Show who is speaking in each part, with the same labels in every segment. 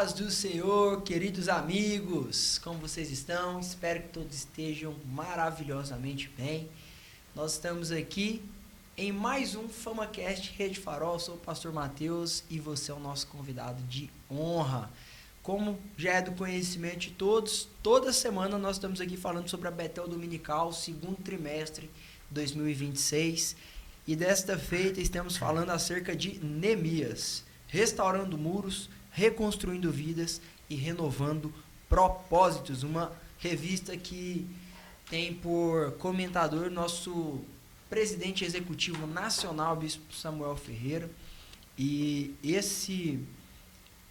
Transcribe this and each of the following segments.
Speaker 1: paz do Senhor, queridos amigos, como vocês estão? Espero que todos estejam maravilhosamente bem. Nós estamos aqui em mais um FamaCast Rede Farol. Eu sou o pastor Matheus e você é o nosso convidado de honra. Como já é do conhecimento de todos, toda semana nós estamos aqui falando sobre a Betel Dominical, segundo trimestre 2026. E desta feita estamos falando acerca de Neemias, restaurando muros, reconstruindo vidas e renovando propósitos. Uma revista que tem por comentador nosso presidente executivo nacional, Bispo Samuel Ferreira. E esse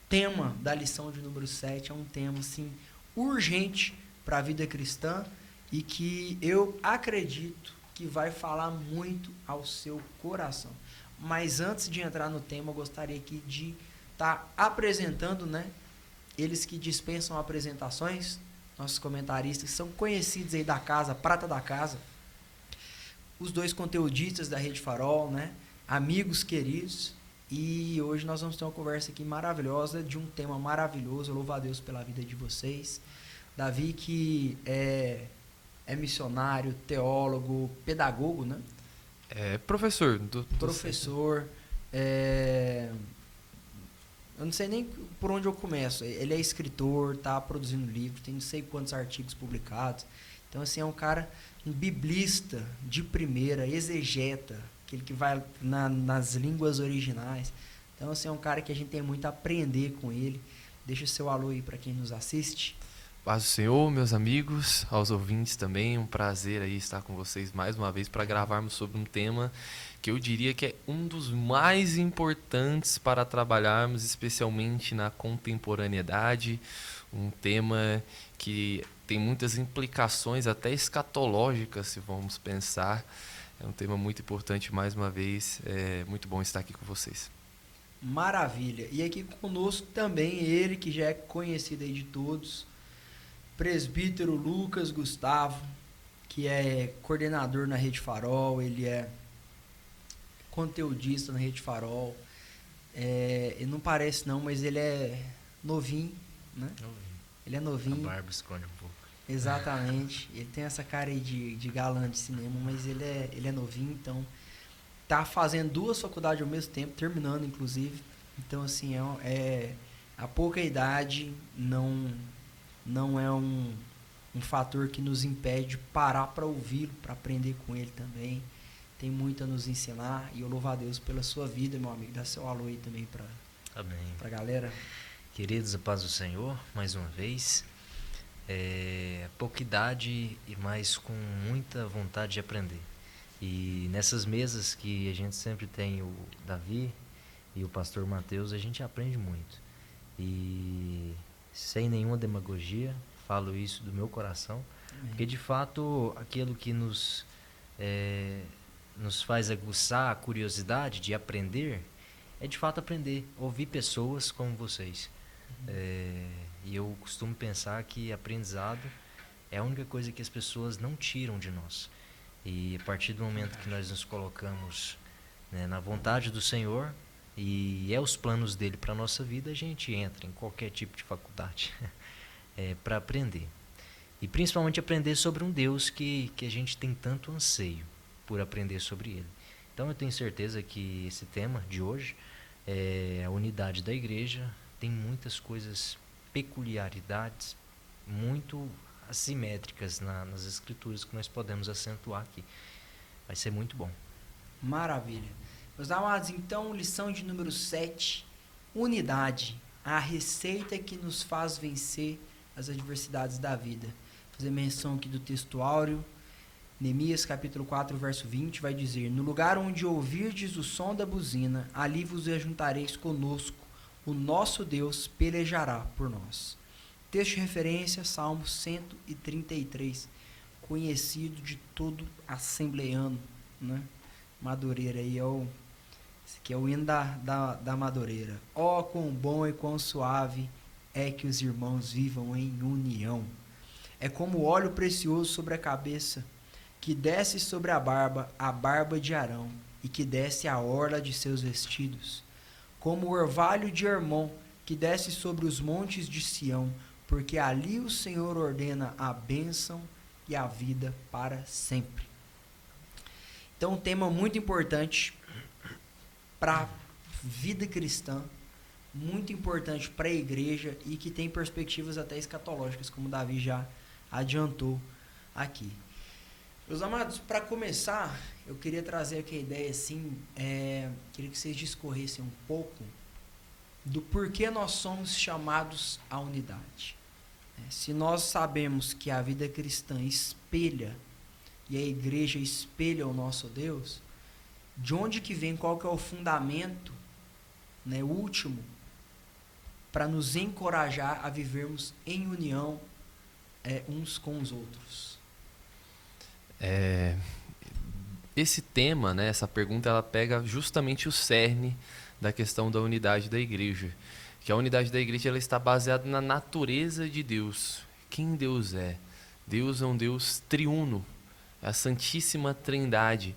Speaker 1: tema da lição de número 7 é um tema assim, urgente para a vida cristã e que eu acredito que vai falar muito ao seu coração. Mas antes de entrar no tema, eu gostaria aqui de estar apresentando, eles que dispensam apresentações, nossos comentaristas, que são conhecidos aí da casa, prata da casa, os dois conteudistas da Rede Farol, amigos queridos, e hoje nós vamos ter uma conversa aqui maravilhosa de um tema maravilhoso. Eu louvo a Deus pela vida de vocês. Davi, que é missionário, teólogo, pedagogo,
Speaker 2: Professor.
Speaker 1: Professor. Eu não sei nem por onde eu começo. Ele é escritor, está produzindo livro, tem não sei quantos artigos publicados. Então, assim, é um cara, um biblista de primeira, exegeta, aquele que vai nas línguas originais. Então, assim, é um cara que a gente tem muito a aprender com ele. Deixa o seu alô aí para quem nos assiste.
Speaker 2: Paz do Senhor, meus amigos, aos ouvintes também, um prazer aí estar com vocês mais uma vez para gravarmos sobre um tema que eu diria que é um dos mais importantes para trabalharmos, especialmente na contemporaneidade, um tema que tem muitas implicações até escatológicas, se vamos pensar. É um tema muito importante, mais uma vez, é muito bom estar aqui com vocês.
Speaker 1: Maravilha! E aqui conosco também ele, que já é conhecido aí de todos, presbítero Lucas Gustavo, que é coordenador na Rede Farol, ele é conteudista na Rede Farol. Ele não parece não, mas ele é novinho,
Speaker 3: Novinho.
Speaker 1: Ele é novinho.
Speaker 3: A barba esconde um pouco.
Speaker 1: Exatamente. Ele tem essa cara aí de galã de cinema, mas ele é novinho, então tá fazendo 2 faculdades ao mesmo tempo, terminando inclusive. Então, assim, a pouca idade não é um fator que nos impede de parar para ouvi-lo, para aprender com ele também. Tem muito a nos ensinar e eu louvo a Deus pela sua vida, meu amigo. Dá seu alô aí também para a galera.
Speaker 3: Queridos, a paz do Senhor, mais uma vez. Pouca idade, mas com muita vontade de aprender. E nessas mesas que a gente sempre tem o Davi e o pastor Matheus, a gente aprende muito. E sem nenhuma demagogia, falo isso do meu coração, porque de fato aquilo que nos faz aguçar a curiosidade de aprender é de fato aprender, ouvir pessoas como vocês. E eu costumo pensar que aprendizado é a única coisa que as pessoas não tiram de nós. E a partir do momento que nós nos colocamos na vontade do Senhor e os planos dele para a nossa vida, a gente entra em qualquer tipo de faculdade para aprender. E principalmente aprender sobre um Deus que a gente tem tanto anseio por aprender sobre ele. Então eu tenho certeza que esse tema de hoje, a unidade da igreja, tem muitas coisas, peculiaridades muito assimétricas nas escrituras que nós podemos acentuar aqui. Vai ser muito bom.
Speaker 1: Maravilha. Meus amados, então, lição de número 7, unidade, a receita que nos faz vencer as adversidades da vida. Vou fazer menção aqui do texto áureo, Neemias capítulo 4, verso 20, vai dizer: no lugar onde ouvirdes o som da buzina, ali vos ajuntareis conosco, o nosso Deus pelejará por nós. Texto de referência, Salmo 133, conhecido de todo assembleiano, Madureira aí esse aqui é o hino da Madureira. Ó, quão bom e quão suave é que os irmãos vivam em união. É como óleo precioso sobre a cabeça, que desce sobre a barba de Arão, e que desce a orla de seus vestidos. Como o orvalho de Hermon, que desce sobre os montes de Sião, porque ali o Senhor ordena a bênção e a vida para sempre. Então, um tema muito importante para a vida cristã, muito importante para a igreja e que tem perspectivas até escatológicas, como Davi já adiantou aqui. Meus amados, para começar, eu queria trazer aqui a ideia assim, queria que vocês discorressem um pouco do porquê nós somos chamados à unidade. Se nós sabemos que a vida cristã espelha e a igreja espelha o nosso Deus, de onde que vem, qual que é o fundamento, né, último, para nos encorajar a vivermos em união uns com os outros?
Speaker 2: Esse tema, né, essa pergunta, ela pega justamente o cerne da questão da unidade da igreja. Que a unidade da igreja ela está baseada na natureza de Deus. Quem Deus é? Deus é um Deus triuno, é a Santíssima Trindade.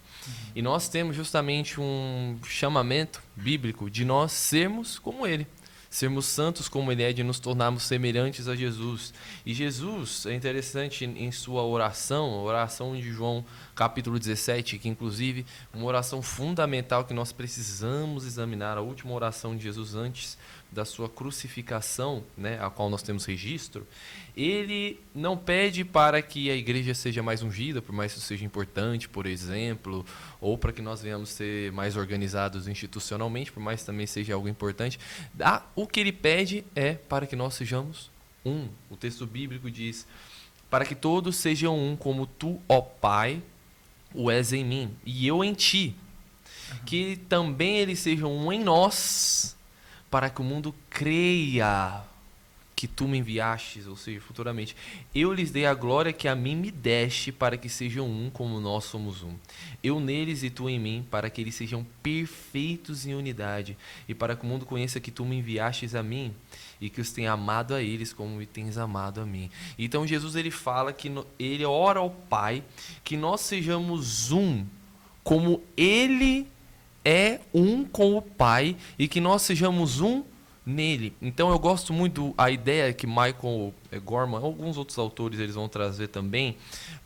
Speaker 2: E nós temos justamente um chamamento bíblico de nós sermos como Ele. Sermos santos como Ele é, de nos tornarmos semelhantes a Jesus. E Jesus, é interessante em sua oração, a oração de João capítulo 17, que inclusive uma oração fundamental que nós precisamos examinar, a última oração de Jesus antes da sua crucificação, né, a qual nós temos registro. Ele não pede para que a igreja seja mais ungida, por mais que isso seja importante, por exemplo, ou para que nós venhamos ser mais organizados institucionalmente, por mais que também seja algo importante. O que ele pede é para que nós sejamos um. O texto bíblico diz: para que todos sejam um, como tu, ó Pai, o és em mim, e eu em ti. Que também eles sejam um em nós, para que o mundo creia que tu me enviastes, ou seja, futuramente. Eu lhes dei a glória que a mim me deste, para que sejam um como nós somos um. Eu neles e tu em mim, para que eles sejam perfeitos em unidade, e para que o mundo conheça que tu me enviastes a mim, e que os tenha amado a eles como me tens amado a mim. Então Jesus ele fala que ele ora ao Pai que nós sejamos um, como ele é um com o Pai, e que nós sejamos um nele. Então eu gosto muito a ideia que Michael Gorman, alguns outros autores eles vão trazer também,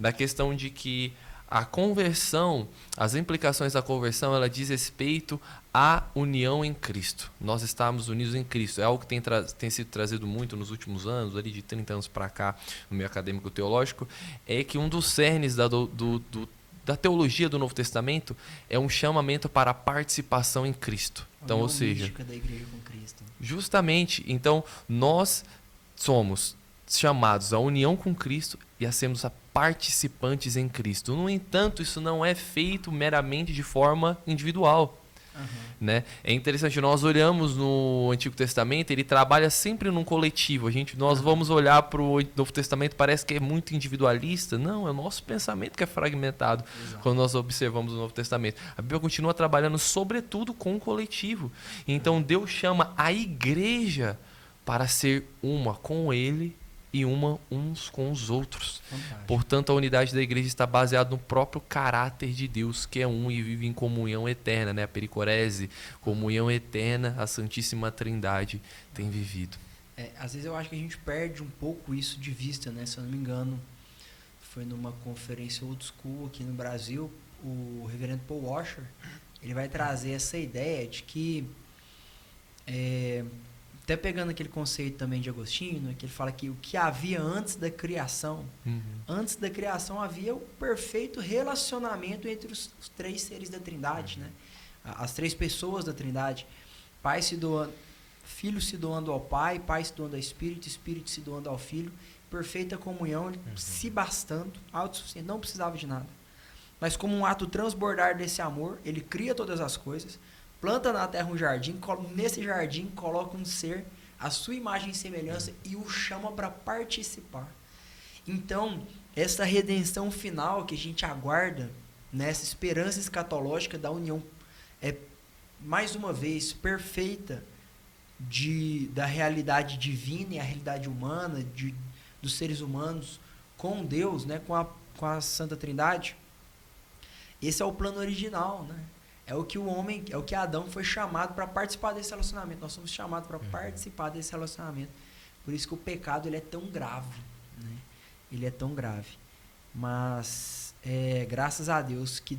Speaker 2: da questão de que a conversão, as implicações da conversão, ela diz respeito à união em Cristo. Nós estamos unidos em Cristo. É algo que tem sido trazido muito nos últimos anos, ali de 30 anos para cá, no meio acadêmico teológico, é que um dos cernes da teologia do Novo Testamento é um chamamento para a participação em Cristo. Então, ou seja,
Speaker 1: da igreja com Cristo.
Speaker 2: Justamente, então nós somos chamados à união com Cristo e a sermos participantes em Cristo. No entanto, isso não é feito meramente de forma individual. Né? É interessante, nós olhamos no Antigo Testamento, ele trabalha sempre num coletivo. Nós vamos olhar para o Novo Testamento, parece que é muito individualista. Não, é o nosso pensamento que é fragmentado. Exato. Quando nós observamos o Novo Testamento. A Bíblia continua trabalhando sobretudo com o coletivo. Então Deus chama a igreja para ser uma com Ele e uma uns com os outros. Fantástico. Portanto, a unidade da igreja está baseada no próprio caráter de Deus, que é um e vive em comunhão eterna, né? A pericorese, comunhão eterna, a Santíssima Trindade tem vivido.
Speaker 1: Às vezes eu acho que a gente perde um pouco isso de vista, né? Se eu não me engano, foi numa conferência old school aqui no Brasil, o reverendo Paul Washer, ele vai trazer essa ideia de que até pegando aquele conceito também de Agostinho, que ele fala que o que havia antes da criação, antes da criação havia o perfeito relacionamento entre os três seres da Trindade, né? As três pessoas da Trindade, Pai se doando, Filho se doando ao Pai, Pai se doando ao Espírito, Espírito se doando ao Filho, perfeita comunhão, se bastando, autossuficiente, não precisava de nada. Mas como um ato transbordar desse amor, ele cria todas as coisas, planta na terra um jardim, nesse jardim coloca um ser, a sua imagem e semelhança, e o chama para participar. Então, essa redenção final que a gente aguarda, nessa esperança escatológica da união, mais uma vez, perfeita da realidade divina e a realidade humana, dos seres humanos com Deus, né, com a Santa Trindade. Esse é o plano original, né? É o que o homem, é o que Adão foi chamado para participar desse relacionamento. Nós somos chamados para participar desse relacionamento. Por isso que o pecado ele é tão grave, né? Ele é tão grave. Mas graças a Deus que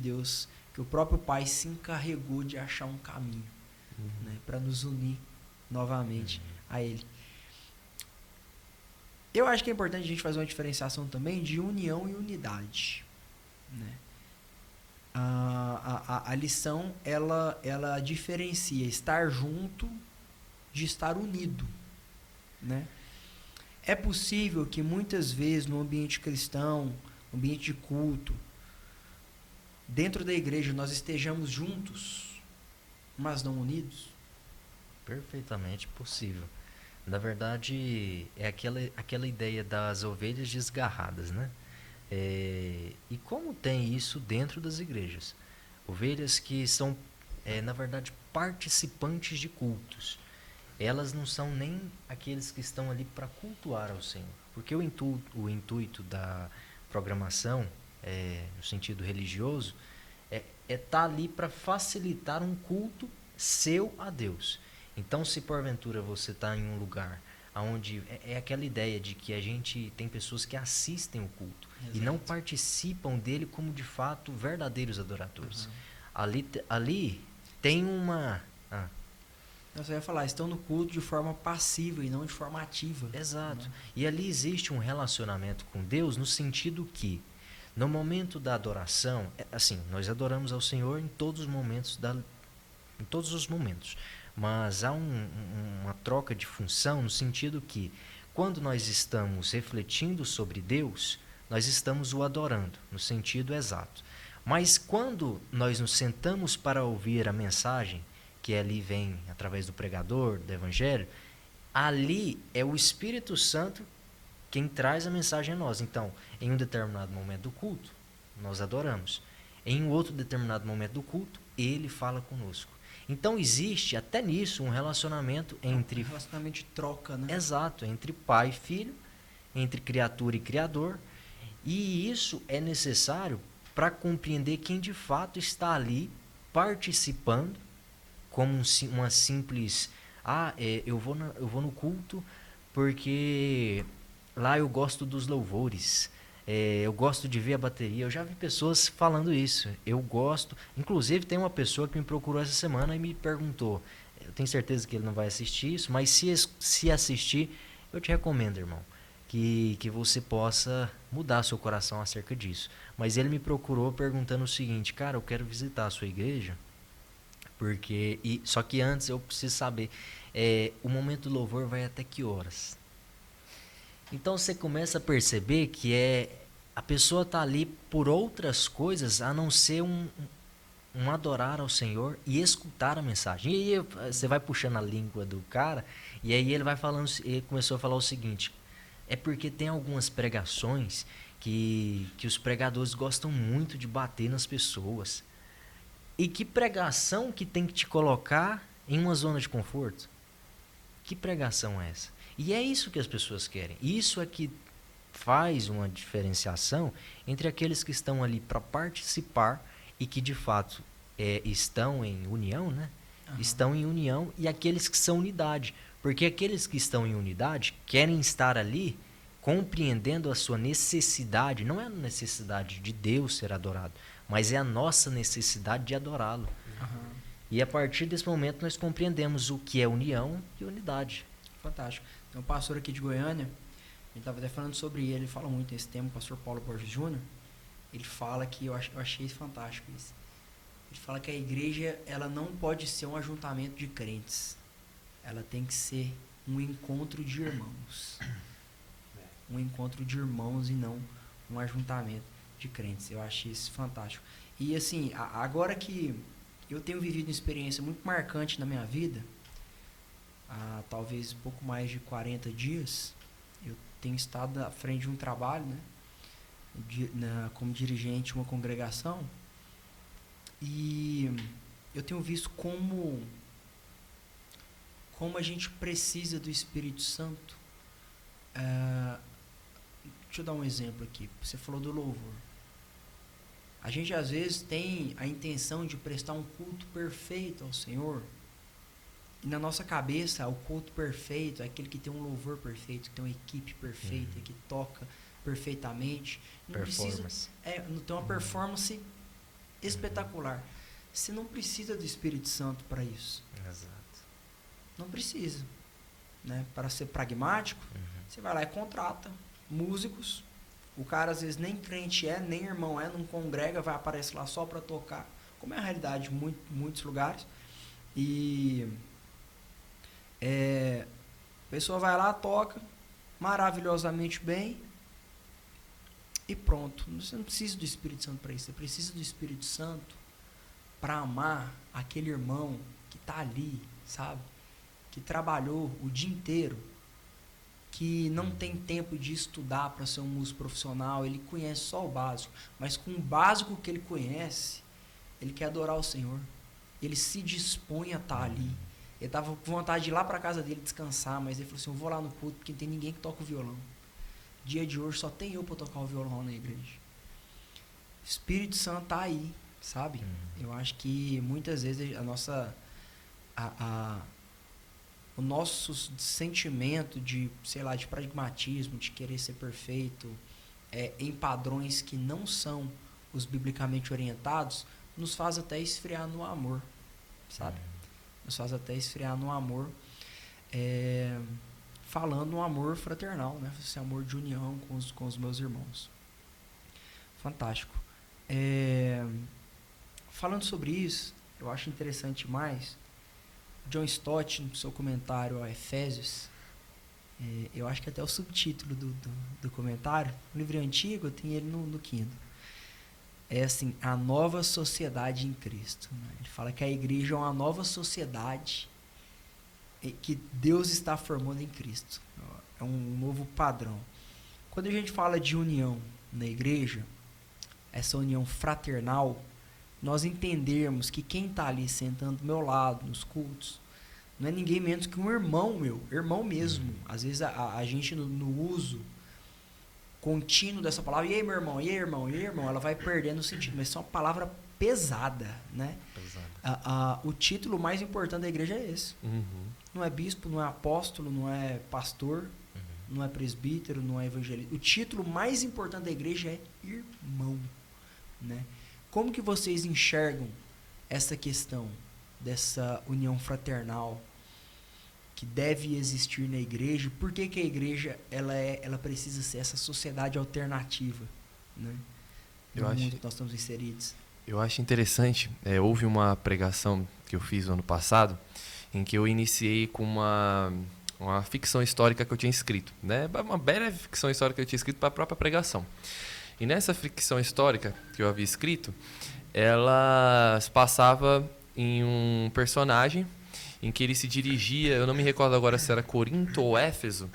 Speaker 1: o próprio Pai se encarregou de achar um caminho, né, para nos unir novamente a Ele. Eu acho que é importante a gente fazer uma diferenciação também de união e unidade, né? A lição ela diferencia estar junto de estar unido, né? É possível que muitas vezes no ambiente cristão, no ambiente de culto, dentro da igreja nós estejamos juntos, mas não unidos?
Speaker 3: Perfeitamente possível. Na verdade, é aquela ideia das ovelhas desgarradas, né? E como tem isso dentro das igrejas? Ovelhas que são, na verdade, participantes de cultos. Elas não são nem aqueles que estão ali para cultuar ao Senhor. Porque o intuito da programação, no sentido religioso, é estar ali para facilitar um culto seu a Deus. Então, se porventura você está em um lugar onde é aquela ideia de que a gente tem pessoas que assistem o culto, exato, e não participam dele como de fato verdadeiros adoradores. Ali tem uma...
Speaker 1: Você vai falar, estão no culto de forma passiva e não de forma ativa.
Speaker 3: Exato. Né? E ali existe um relacionamento com Deus no sentido que, no momento da adoração, assim, nós adoramos ao Senhor em todos os momentos, mas há uma troca de função no sentido que, quando nós estamos refletindo sobre Deus, nós estamos o adorando, no sentido exato. Mas quando nós nos sentamos para ouvir a mensagem, que ali vem através do pregador, do evangelho, ali é o Espírito Santo quem traz a mensagem a nós. Então, em um determinado momento do culto, nós adoramos. Em um outro determinado momento do culto, ele fala conosco. Então, existe até nisso um relacionamento entre...
Speaker 1: Um relacionamento de troca, né?
Speaker 3: Exato, entre pai e filho, entre criatura e criador. E isso é necessário para compreender quem de fato está ali participando, como uma simples... eu vou no culto porque lá eu gosto dos louvores, eu gosto de ver a bateria. Eu já vi pessoas falando isso. Eu gosto... Inclusive, tem uma pessoa que me procurou essa semana e me perguntou, eu tenho certeza que ele não vai assistir isso, mas se assistir, eu te recomendo, irmão, que você possa mudar seu coração acerca disso. Mas ele me procurou perguntando o seguinte: cara, eu quero visitar a sua igreja, só que antes eu preciso saber, o momento do louvor vai até que horas? Então você começa a perceber que a pessoa está ali por outras coisas a não ser um adorar ao Senhor e escutar a mensagem. E aí você vai puxando a língua do cara, e aí ele começou a falar o seguinte: é porque tem algumas pregações que os pregadores gostam muito de bater nas pessoas. E que pregação que tem que te colocar em uma zona de conforto? Que pregação é essa? E é isso que as pessoas querem. Isso é que faz uma diferenciação entre aqueles que estão ali para participar e que de fato estão em união, né? Uhum. Estão em união, e aqueles que são unidade. Porque aqueles que estão em unidade querem estar ali compreendendo a sua necessidade. Não é a necessidade de Deus ser adorado, mas é a nossa necessidade de adorá-lo. Uhum. E a partir desse momento nós compreendemos o que é união e unidade.
Speaker 1: Fantástico. Tem um pastor aqui de Goiânia, a gente estava até falando sobre ele fala muito esse tema, o pastor Paulo Borges Júnior. Ele fala que, eu achei fantástico isso, ele fala que a igreja ela não pode ser um ajuntamento de crentes, ela tem que ser um encontro de irmãos. Um encontro de irmãos e não um ajuntamento de crentes. Eu achei isso fantástico. E assim, agora que eu tenho vivido uma experiência muito marcante na minha vida, há talvez pouco mais de 40 dias, eu tenho estado à frente de um trabalho, né, como dirigente de uma congregação, e eu tenho visto como a gente precisa do Espírito Santo. Deixa eu dar um exemplo aqui. Você falou do louvor. A gente às vezes tem a intenção de prestar um culto perfeito ao Senhor. E na nossa cabeça, o culto perfeito é aquele que tem um louvor perfeito, que tem uma equipe perfeita, que toca perfeitamente. Não
Speaker 3: Performance.
Speaker 1: não tem uma performance espetacular. Você não precisa do Espírito Santo para isso.
Speaker 3: Exato.
Speaker 1: Não precisa. Né? Para ser pragmático, você vai lá e contrata músicos. O cara às vezes nem crente é, nem irmão é, não congrega, vai aparecer lá só para tocar, como é a realidade em muitos lugares. E a pessoa vai lá, toca maravilhosamente bem e pronto. Você não precisa do Espírito Santo para isso. Você precisa do Espírito Santo para amar aquele irmão que está ali, sabe? Que trabalhou o dia inteiro, que não tem tempo de estudar para ser um músico profissional, ele conhece só o básico, mas com o básico que ele conhece, ele quer adorar o Senhor. Ele se dispõe a estar ali. Ele estava com vontade de ir lá para a casa dele descansar, mas ele falou assim, eu vou lá no culto porque não tem ninguém que toca o violão. Dia de hoje só tem eu para tocar o violão na igreja. O Espírito Santo está aí, sabe? Eu acho que muitas vezes o nosso sentimento de, sei lá, de pragmatismo, de querer ser perfeito, em padrões que não são os biblicamente orientados, nos faz até esfriar no amor, sabe? Nos faz até esfriar no amor, falando um amor fraternal, né? Esse amor de união com os meus irmãos. Fantástico. Falando sobre isso, eu acho interessante mais, John Stott, no seu comentário a Efésios, eu acho que até o subtítulo do comentário, um livro antigo, eu tenho ele no Kindle. É assim, a nova sociedade em Cristo. Né? Ele fala que a igreja é uma nova sociedade que Deus está formando em Cristo. É um novo padrão. Quando a gente fala de união na igreja, essa união fraternal, nós entendermos que quem está ali sentando do meu lado, nos cultos, não é ninguém menos que um irmão meu, irmão mesmo. Às vezes a gente no uso contínuo dessa palavra, e aí meu irmão, e aí irmão, e aí irmão, ela vai perdendo o sentido, mas é uma palavra pesada, né? Pesada. O título mais importante da igreja é esse. Não é bispo, não é apóstolo, não é pastor, não é presbítero, não é evangelista. O título mais importante da igreja é irmão, né? Como que vocês enxergam essa questão dessa união fraternal que deve existir na igreja? Por que a igreja ela precisa ser essa sociedade alternativa, né? No mundo que nós estamos inseridos.
Speaker 2: Eu acho interessante, houve uma pregação que eu fiz no ano passado, em que eu iniciei com uma ficção histórica que eu tinha escrito, né? Uma breve ficção histórica que eu tinha escrito para a própria pregação. E nessa ficção histórica que eu havia escrito, ela passava em um personagem em que ele se dirigia, eu não me recordo agora se era Corinto ou Éfeso,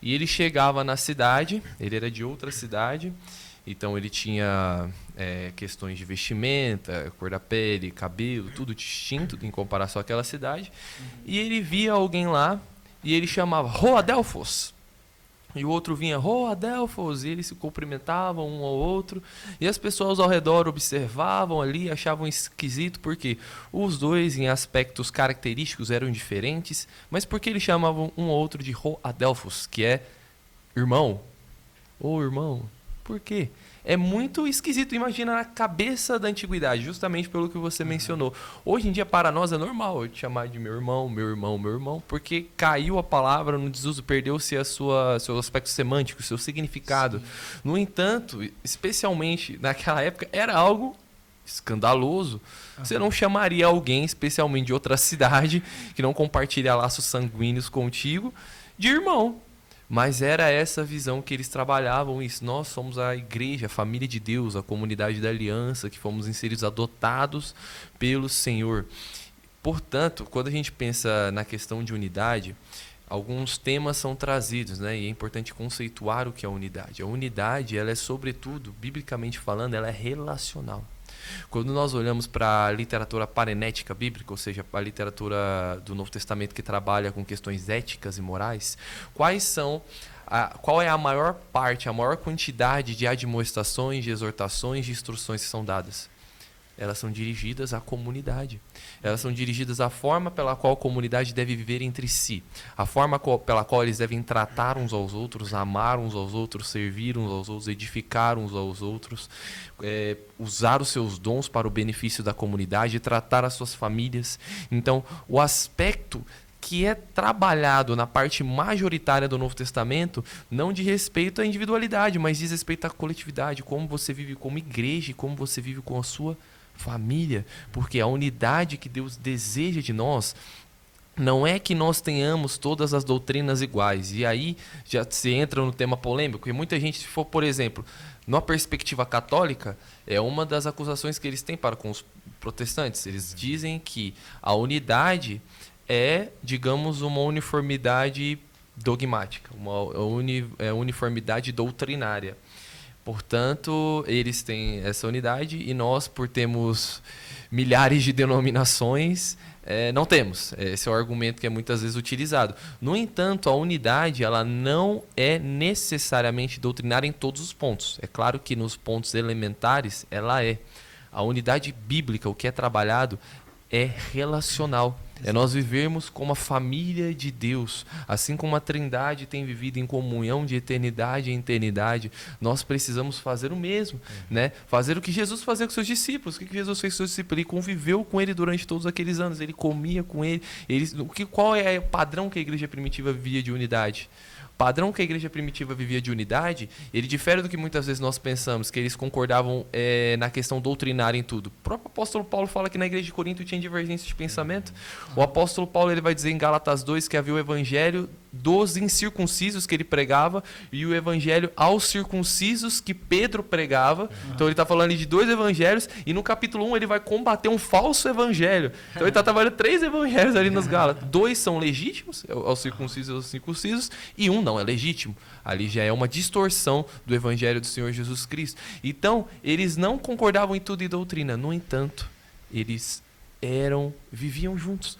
Speaker 2: e ele chegava na cidade, ele era de outra cidade, então ele tinha questões de vestimenta, cor da pele, cabelo, tudo distinto em comparação àquela cidade, e ele via alguém lá e ele chamava Ho Adelphos. E o outro vinha, Ho Adelphos, e eles se cumprimentavam um ao outro, e as pessoas ao redor observavam ali, achavam esquisito, porque os dois em aspectos característicos eram diferentes, mas porque eles chamavam um ao outro de Ho Adelphos, que é irmão. Ô irmão, por quê? É muito esquisito, imagina na cabeça da antiguidade, justamente pelo que você mencionou. Hoje em dia, para nós, é normal eu te chamar de meu irmão, meu irmão, meu irmão, porque caiu a palavra no desuso, perdeu-se seu aspecto semântico, seu significado. Sim. No entanto, especialmente naquela época, era algo escandaloso. Você não chamaria alguém, especialmente de outra cidade, que não compartilha laços sanguíneos contigo, de irmão. Mas era essa visão que eles trabalhavam, isso. Nós somos a igreja, a família de Deus, a comunidade da aliança, que fomos inseridos, adotados pelo Senhor. Portanto, quando a gente pensa na questão de unidade, alguns temas são trazidos, né? E é importante conceituar o que é a unidade. A unidade, ela é sobretudo, biblicamente falando, ela é relacional. Quando nós olhamos para a literatura parenética bíblica, ou seja, a literatura do Novo Testamento que trabalha com questões éticas e morais, quais são qual é a maior parte, a maior quantidade de admoestações, de exortações, de instruções que são dadas? Elas são dirigidas à comunidade. Elas são dirigidas à forma pela qual a comunidade deve viver entre si. A forma pela qual eles devem tratar uns aos outros, amar uns aos outros, servir uns aos outros, edificar uns aos outros, usar os seus dons para o benefício da comunidade, tratar as suas famílias. Então, o aspecto que é trabalhado na parte majoritária do Novo Testamento não diz respeito à individualidade, mas diz respeito à coletividade, como você vive como igreja e como você vive com a sua família, porque a unidade que Deus deseja de nós não é que nós tenhamos todas as doutrinas iguais. E aí já se entra no tema polêmico, porque muita gente, se for, por exemplo, na perspectiva católica, é uma das acusações que eles têm para com os protestantes. Eles dizem que a unidade é, digamos, uma uniformidade dogmática, uma uniformidade doutrinária. Portanto, eles têm essa unidade e nós, por termos milhares de denominações, não temos. Esse é o argumento que é muitas vezes utilizado. No entanto, a unidade ela não é necessariamente doutrinária em todos os pontos. É claro que nos pontos elementares ela é. A unidade bíblica, o que é trabalhado, é relacional. É nós vivermos como a família de Deus. Assim como a Trindade tem vivido em comunhão de eternidade em eternidade, nós precisamos fazer o mesmo, né? Fazer o que Jesus fazia com seus discípulos. O que Jesus fez com seus discípulos? Ele conviveu com ele durante todos aqueles anos. Ele comia com ele. Qual é o padrão que a igreja primitiva vivia de unidade? O padrão que a igreja primitiva vivia de unidade, ele difere do que muitas vezes nós pensamos, que eles concordavam na questão doutrinária em tudo. O próprio apóstolo Paulo fala que na igreja de Corinto tinha divergência de pensamento. O apóstolo Paulo ele vai dizer em Gálatas 2 que havia o evangelho dos incircuncisos que ele pregava e o evangelho aos circuncisos que Pedro pregava. Então ele está falando ali de dois evangelhos e no capítulo 1 ele vai combater um falso evangelho. Então ele está trabalhando 3 evangelhos ali nos Gálatas. 2 são legítimos, aos circuncisos e aos circuncisos, e um não é legítimo. Ali já é uma distorção do evangelho do Senhor Jesus Cristo. Então, eles não concordavam em tudo em doutrina. No entanto, eles viviam juntos,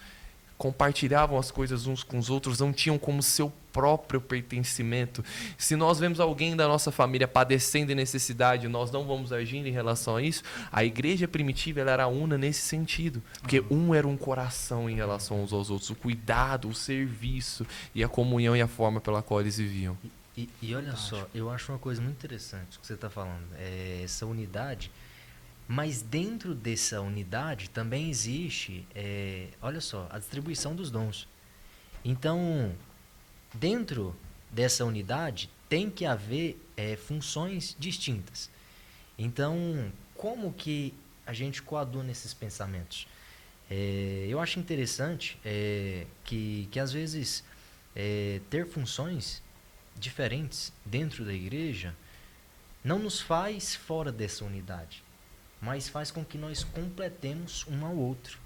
Speaker 2: compartilhavam as coisas uns com os outros, não tinham como seu próprio pertencimento. Se nós vemos alguém da nossa família padecendo de necessidade, nós não vamos agir em relação a isso. A igreja primitiva ela era una nesse sentido, porque um era um coração em relação uns aos outros, o cuidado, o serviço e a comunhão e a forma pela qual eles viviam.
Speaker 3: E olha só, eu acho uma coisa muito interessante o que você está falando, essa unidade. Mas dentro dessa unidade também existe, olha só, a distribuição dos dons. Então, dentro dessa unidade tem que haver funções distintas. Então, como que a gente coaduna esses pensamentos? Eu acho interessante que às vezes ter funções diferentes dentro da igreja não nos faz fora dessa unidade, mas faz com que nós completemos um ao outro.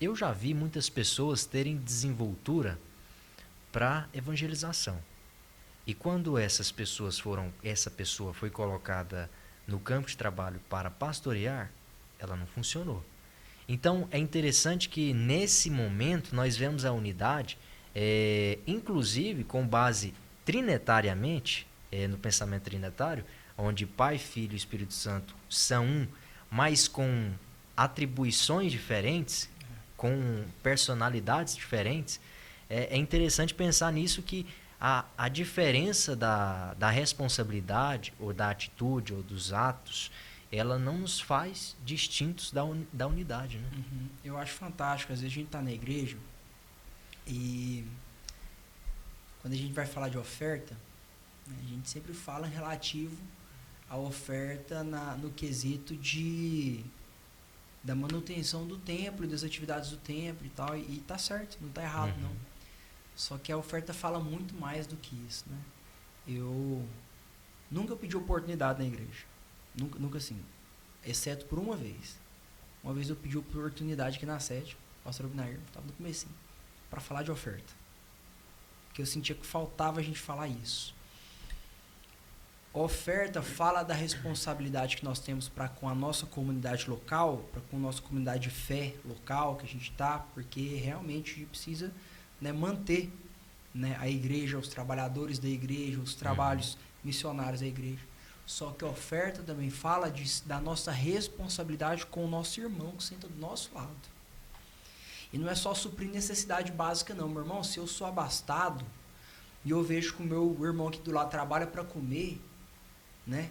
Speaker 3: Eu já vi muitas pessoas terem desenvoltura para evangelização. E quando essa pessoa foi colocada no campo de trabalho para pastorear, ela não funcionou. Então, é interessante que nesse momento nós vemos a unidade, inclusive com base trinitariamente, no pensamento trinitário, onde Pai, Filho e Espírito Santo são um, mas com atribuições diferentes, com personalidades diferentes. É interessante pensar nisso, que a diferença da responsabilidade, ou da atitude, ou dos atos, ela não nos faz distintos da unidade, né?
Speaker 1: Eu acho fantástico. Às vezes a gente está na igreja e quando a gente vai falar de oferta, né, a gente sempre fala relativo a oferta no quesito da manutenção do templo e das atividades do templo e tal, e tá certo, não tá errado, não. Só que a oferta fala muito mais do que isso, né? Eu nunca pedi oportunidade na igreja, nunca assim, exceto por uma vez. Uma vez eu pedi oportunidade aqui na sede, o pastor Abinair, estava no comecinho, para falar de oferta, porque eu sentia que faltava a gente falar isso. A oferta fala da responsabilidade que nós temos para com a nossa comunidade local, para com a nossa comunidade de fé local que a gente está, porque realmente a gente precisa, né, manter né, a igreja, os trabalhadores da igreja, os trabalhos missionários da igreja. Só que a oferta também fala da nossa responsabilidade com o nosso irmão que senta do nosso lado. E não é só suprir necessidade básica não, meu irmão. Se eu sou abastado e eu vejo que o meu irmão aqui do lado trabalha para comer, né?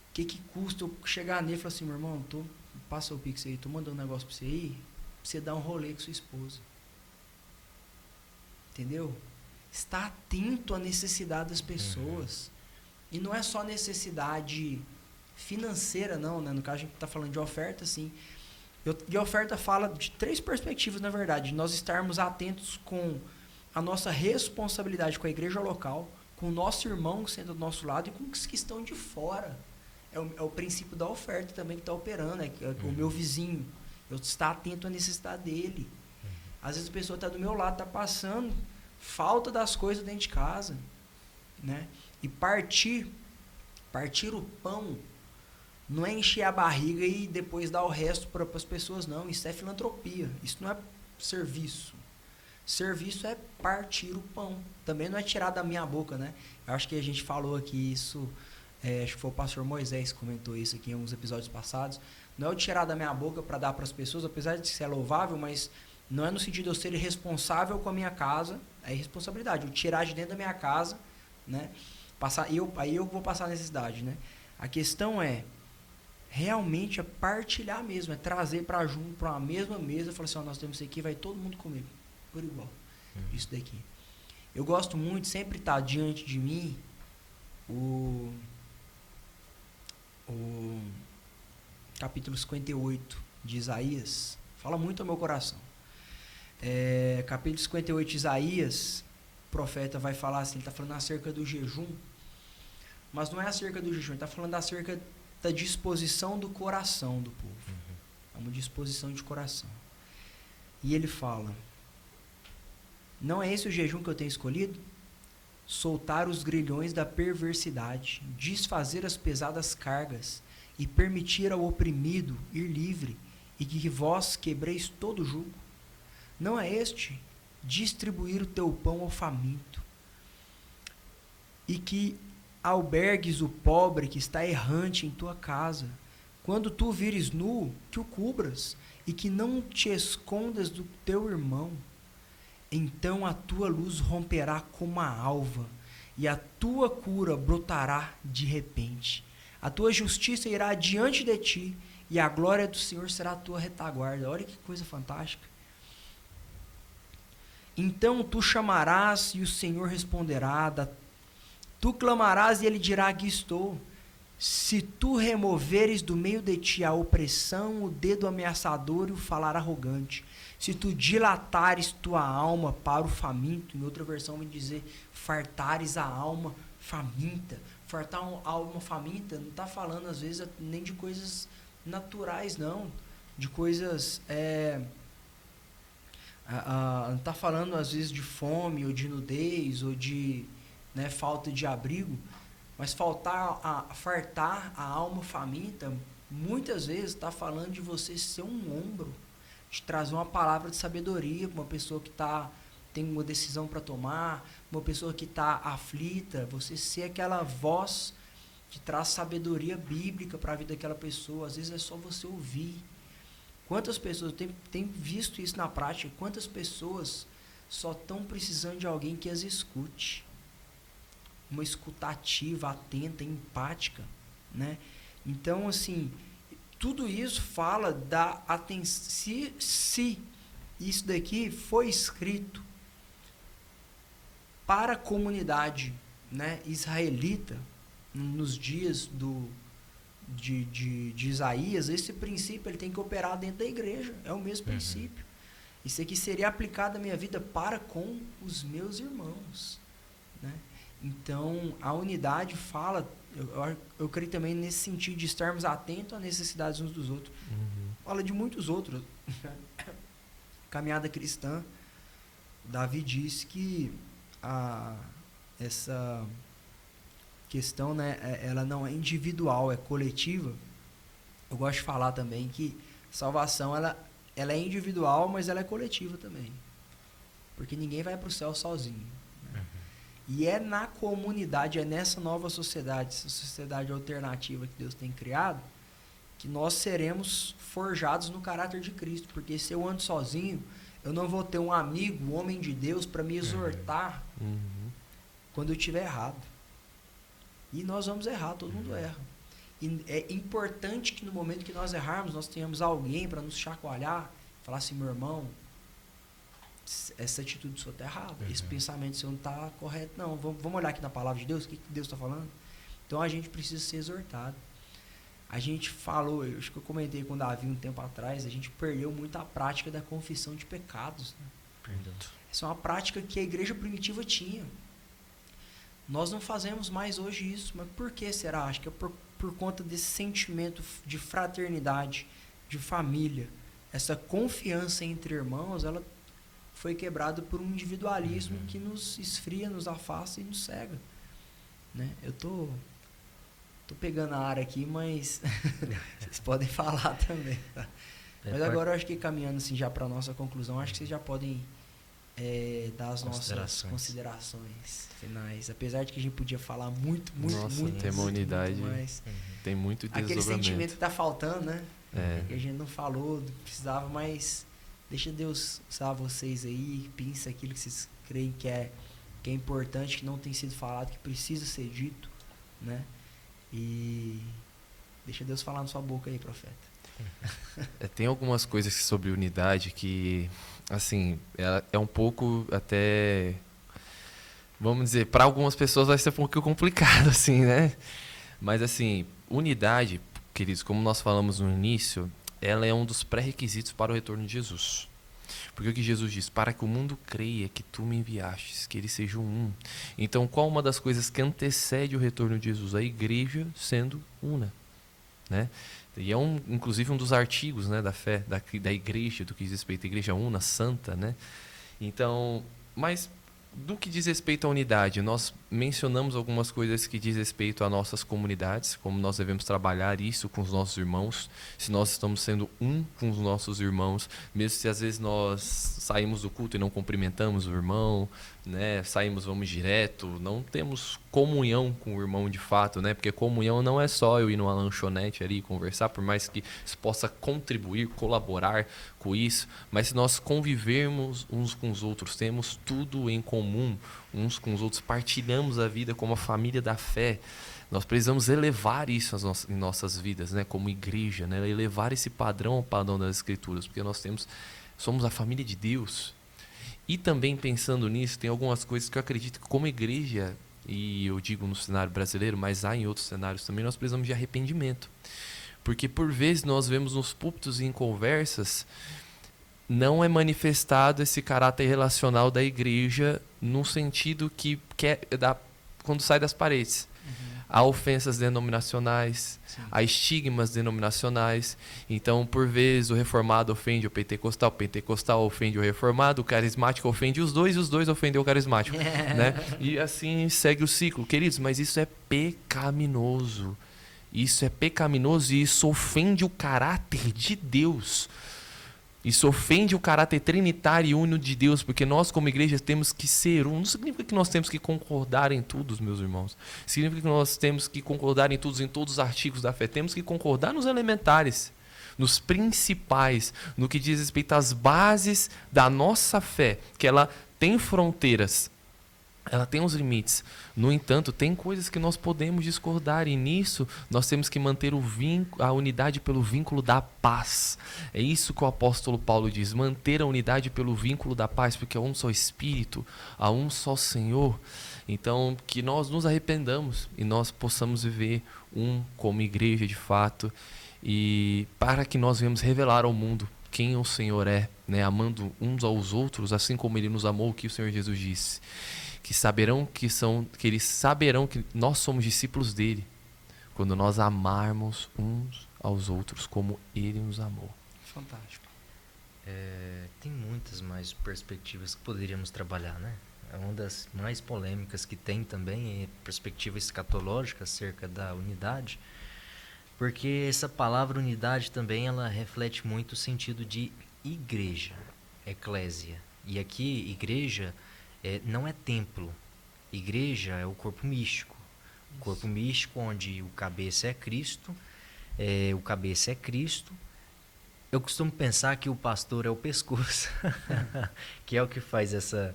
Speaker 1: O que custa eu chegar nele e falar assim, meu irmão, passa o Pix aí, tô mandando um negócio para você aí, pra você dar um rolê com sua esposa. Entendeu? Está atento à necessidade das pessoas. E não é só necessidade financeira, não, né? No caso, a gente está falando de oferta, sim. E a oferta fala de 3 perspectivas, na verdade. Nós estarmos atentos com a nossa responsabilidade com a igreja local, com o nosso irmão que senta do nosso lado e com os que estão de fora. É o princípio da oferta também que está operando. É o meu vizinho. Eu estar atento à necessidade dele. Às vezes a pessoa está do meu lado, está passando falta das coisas dentro de casa, né? E partir o pão não é encher a barriga e depois dar o resto para as pessoas, não. Isso é filantropia. Isso não é serviço. Serviço é partir o pão. Também não é tirar da minha boca, né? Eu acho que a gente falou aqui isso, acho que foi o pastor Moisés que comentou isso aqui em alguns episódios passados. Não é eu tirar da minha boca para dar para as pessoas, apesar de ser louvável, mas não é no sentido de eu ser responsável com a minha casa. É responsabilidade. Eu tirar de dentro da minha casa, né? Aí eu vou passar a necessidade, né? A questão é realmente partilhar mesmo, é trazer para junto, para uma mesma mesa, falar assim, nós temos isso aqui, vai todo mundo comer por igual. Isso daqui. Eu gosto muito, sempre estar diante de mim o capítulo 58 de Isaías. Fala muito ao meu coração. Capítulo 58 de Isaías, o profeta vai falar assim, ele está falando acerca do jejum, mas não é acerca do jejum, ele está falando acerca da disposição do coração do povo. É uma disposição de coração. E ele fala, não é esse o jejum que eu tenho escolhido? Soltar os grilhões da perversidade, desfazer as pesadas cargas e permitir ao oprimido ir livre e que vós quebreis todo o jugo? Não é este distribuir o teu pão ao faminto e que albergues o pobre que está errante em tua casa? Quando tu vires nu, que o cubras e que não te escondas do teu irmão. Então a tua luz romperá como a alva e a tua cura brotará de repente. A tua justiça irá diante de ti e a glória do Senhor será a tua retaguarda. Olha que coisa fantástica. Então tu chamarás e o Senhor responderá, tu clamarás e ele dirá, aqui estou. Se tu removeres do meio de ti a opressão, o dedo ameaçador e o falar arrogante, se tu dilatares tua alma para o faminto, em outra versão vem dizer, fartares a alma faminta. Fartar a alma faminta não está falando às vezes nem de coisas naturais, não, de coisas... não está falando às vezes de fome ou de nudez ou de, né, falta de abrigo, mas fartar a alma faminta muitas vezes está falando de você ser um ombro, de trazer uma palavra de sabedoria para uma pessoa que tem uma decisão para tomar, uma pessoa que está aflita, você ser aquela voz que traz sabedoria bíblica para a vida daquela pessoa. Às vezes é só você ouvir. Quantas pessoas, eu tenho visto isso na prática, quantas pessoas só estão precisando de alguém que as escute. Uma escutativa, atenta, empática, né? Então, assim, tudo isso fala da atenção. Se isso daqui foi escrito para a comunidade, né, israelita, nos dias de Isaías, esse princípio ele tem que operar dentro da igreja, é o mesmo princípio. Isso aqui seria aplicado na minha vida para com os meus irmãos, né? Então, a unidade fala, eu creio também nesse sentido de estarmos atentos às necessidades uns dos outros. Fala de muitos outros. Caminhada cristã, Davi diz que essa questão, né, ela não é individual, é coletiva. Eu gosto de falar também que salvação ela é individual, mas ela é coletiva também. Porque ninguém vai para o céu sozinho, né? E é na comunidade, é nessa nova sociedade, essa sociedade alternativa que Deus tem criado, que nós seremos forjados no caráter de Cristo. Porque se eu ando sozinho, eu não vou ter um amigo, um homem de Deus, para me exortar quando eu estiver errado. E nós vamos errar, todo mundo erra. E é importante que no momento que nós errarmos, nós tenhamos alguém para nos chacoalhar, falar assim, meu irmão, essa atitude sua está errada, esse pensamento seu não está correto, não. Vamos olhar aqui na palavra de Deus, o que Deus está falando? Então a gente precisa ser exortado. A gente falou, eu acho que eu comentei com o Davi um tempo atrás, a gente perdeu muito a prática da confissão de pecados. Né?
Speaker 3: Perdão.
Speaker 1: Essa é uma prática que a igreja primitiva tinha. Nós não fazemos mais hoje isso, mas por que será? Acho que é por conta desse sentimento de fraternidade, de família. Essa confiança entre irmãos, ela foi quebrada por um individualismo que nos esfria, nos afasta e nos cega. Né? Eu tô pegando a área aqui, mas vocês podem falar também. Tá? Mas agora eu acho que caminhando assim, já para a nossa conclusão, acho que vocês já podem dar as nossas considerações finais. Apesar de que a gente podia falar muito,
Speaker 2: tem uma unidade,
Speaker 1: mais.
Speaker 2: Tem muito desdobramento.
Speaker 1: Aquele sentimento que está faltando, né? Que a gente não falou, precisava, mas deixa Deus usar vocês aí, pensa aquilo que vocês creem que é importante, que não tem sido falado, que precisa ser dito, né? E deixa Deus falar na sua boca aí, profeta.
Speaker 2: Tem algumas coisas sobre unidade que, assim, é um pouco até, vamos dizer, para algumas pessoas vai ser um pouco complicado, assim, né? Mas, assim, unidade, queridos, como nós falamos no início, ela é um dos pré-requisitos para o retorno de Jesus. Porque o que Jesus diz? Para que o mundo creia que tu me enviastes, que eles sejam um. Então, qual uma das coisas que antecede o retorno de Jesus? A igreja sendo una, né? E é inclusive um dos artigos, né, da fé, da igreja, do que diz respeito à igreja una, santa, né? Então, mas do que diz respeito à unidade, nós mencionamos algumas coisas que diz respeito a nossas comunidades, como nós devemos trabalhar isso com os nossos irmãos, se nós estamos sendo um com os nossos irmãos, mesmo se às vezes nós saímos do culto e não cumprimentamos o irmão, né? Saímos, vamos direto, não temos comunhão com o irmão de fato, né? Porque comunhão não é só eu ir numa lanchonete ali e conversar, por mais que isso possa contribuir, colaborar com isso, mas se nós convivermos uns com os outros, temos tudo em comum uns com os outros, partilhamos a vida como a família da fé, nós precisamos elevar isso em nossas vidas, né? Como igreja, né? Elevar esse padrão ao padrão das Escrituras, porque somos a família de Deus. E também pensando nisso, tem algumas coisas que eu acredito que como igreja, e eu digo no cenário brasileiro, mas há em outros cenários também, nós precisamos de arrependimento. Porque por vezes nós vemos nos púlpitos e em conversas, não é manifestado esse caráter relacional da igreja no sentido que quando sai das paredes. Há ofensas denominacionais, há estigmas denominacionais. Então, por vezes, o reformado ofende o pentecostal ofende o reformado, o carismático ofende os dois, e os dois ofendem o carismático. Né? E assim segue o ciclo. Queridos, mas isso é pecaminoso. Isso é pecaminoso e isso ofende o caráter de Deus. Isso ofende o caráter trinitário e uno de Deus, porque nós como igreja temos que ser um. Não significa que nós temos que concordar em tudo, meus irmãos. Significa que nós temos que concordar em todos os artigos da fé. Temos que concordar nos elementares, nos principais, no que diz respeito às bases da nossa fé, que ela tem fronteiras. Ela tem uns limites. No entanto, tem coisas que nós podemos discordar e nisso nós temos que manter a unidade pelo vínculo da paz. É isso que o apóstolo Paulo diz, manter a unidade pelo vínculo da paz, porque há um só Espírito, há um só Senhor. Então, que nós nos arrependamos e nós possamos viver como igreja de fato, e para que nós venhamos revelar ao mundo quem o Senhor é, né? Amando uns aos outros, assim como Ele nos amou, o que o Senhor Jesus disse. Que eles saberão que nós somos discípulos dele quando nós amarmos uns aos outros como ele nos amou.
Speaker 1: Fantástico.
Speaker 3: Tem muitas mais perspectivas que poderíamos trabalhar, né? Uma das mais polêmicas que tem também é a perspectiva escatológica acerca da unidade, porque essa palavra unidade também ela reflete muito o sentido de igreja, eclésia. E aqui, igreja, não é templo, Igreja é o corpo místico. O corpo místico onde o cabeça é Cristo, o cabeça é Cristo. Eu costumo pensar que o pastor é o pescoço, que é o que faz essa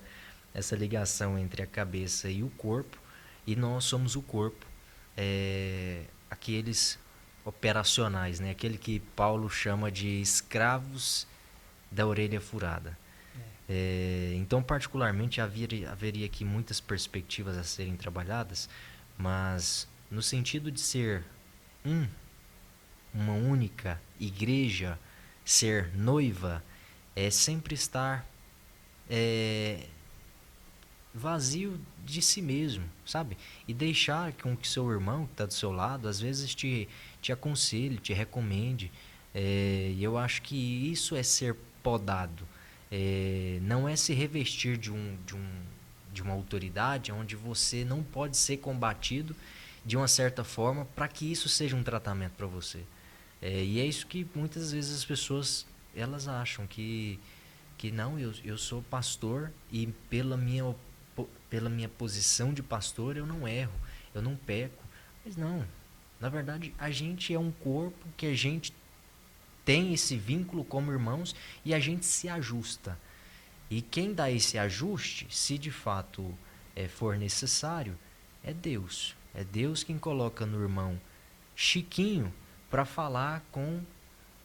Speaker 3: ligação entre a cabeça e o corpo, e nós somos o corpo, aqueles operacionais, né? Aquele que Paulo chama de escravos da orelha furada. Então, particularmente, haveria aqui muitas perspectivas a serem trabalhadas, mas no sentido de ser uma única igreja, ser noiva, é sempre estar vazio de si mesmo, sabe? E deixar com que seu irmão que está do seu lado, às vezes te aconselhe, te recomende. E eu acho que isso é ser podado. Não é se revestir de uma autoridade onde você não pode ser combatido de uma certa forma para que isso seja um tratamento para você. E é isso que muitas vezes as pessoas elas acham que não, eu sou pastor e pela minha posição de pastor eu não erro, eu não peco. Mas não, na verdade a gente é um corpo que a gente tem esse vínculo como irmãos e a gente se ajusta. E quem dá esse ajuste, se de fato for necessário, é Deus. É Deus quem coloca no irmão Chiquinho para falar com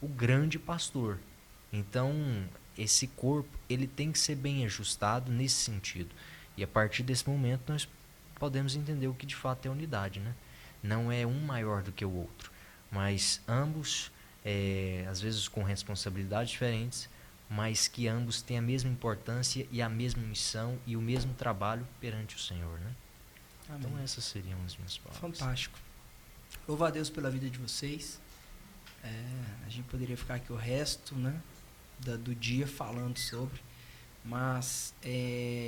Speaker 3: o grande pastor. Então, esse corpo ele tem que ser bem ajustado nesse sentido. E a partir desse momento nós podemos entender o que de fato é unidade, né? Não é um maior do que o outro, mas ambos, às vezes com responsabilidades diferentes, mas que ambos têm a mesma importância e a mesma missão e o mesmo trabalho perante o Senhor, né?
Speaker 1: Amém.
Speaker 3: Então essas seriam as minhas palavras.
Speaker 1: Fantástico. Louvo a Deus pela vida de vocês. A gente poderia ficar aqui o resto, né, do dia falando sobre, mas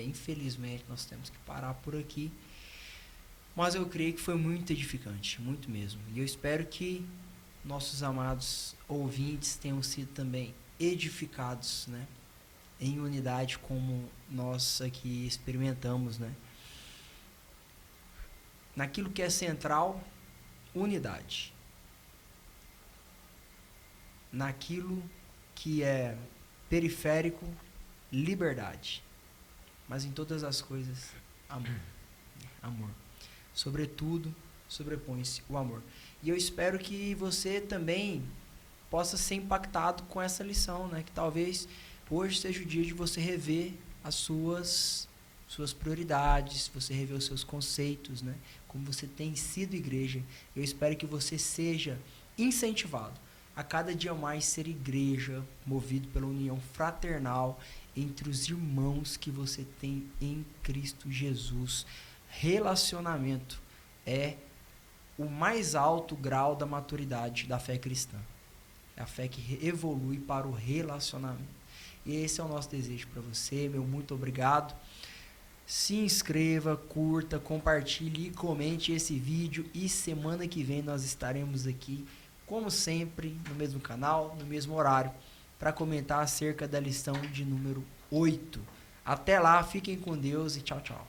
Speaker 1: infelizmente nós temos que parar por aqui. Mas eu creio que foi muito edificante, muito mesmo. E eu espero que nossos amados ouvintes tenham sido também edificados, né, em unidade como nós aqui experimentamos, né? Naquilo que é central, unidade. Naquilo que é periférico, liberdade. Mas em todas as coisas, amor. Amor. Sobretudo, sobrepõe-se o amor. E eu espero que você também possa ser impactado com essa lição, né? Que talvez hoje seja o dia de você rever as suas prioridades, você rever os seus conceitos, né? Como você tem sido igreja. Eu espero que você seja incentivado a cada dia mais ser igreja, movido pela união fraternal entre os irmãos que você tem em Cristo Jesus. Relacionamento é o mais alto grau da maturidade da fé cristã. É a fé que evolui para o relacionamento. E esse é o nosso desejo para você, meu muito obrigado. Se inscreva, curta, compartilhe e comente esse vídeo. E semana que vem nós estaremos aqui, como sempre, no mesmo canal, no mesmo horário, para comentar acerca da lição de número 8. Até lá, fiquem com Deus e tchau, tchau.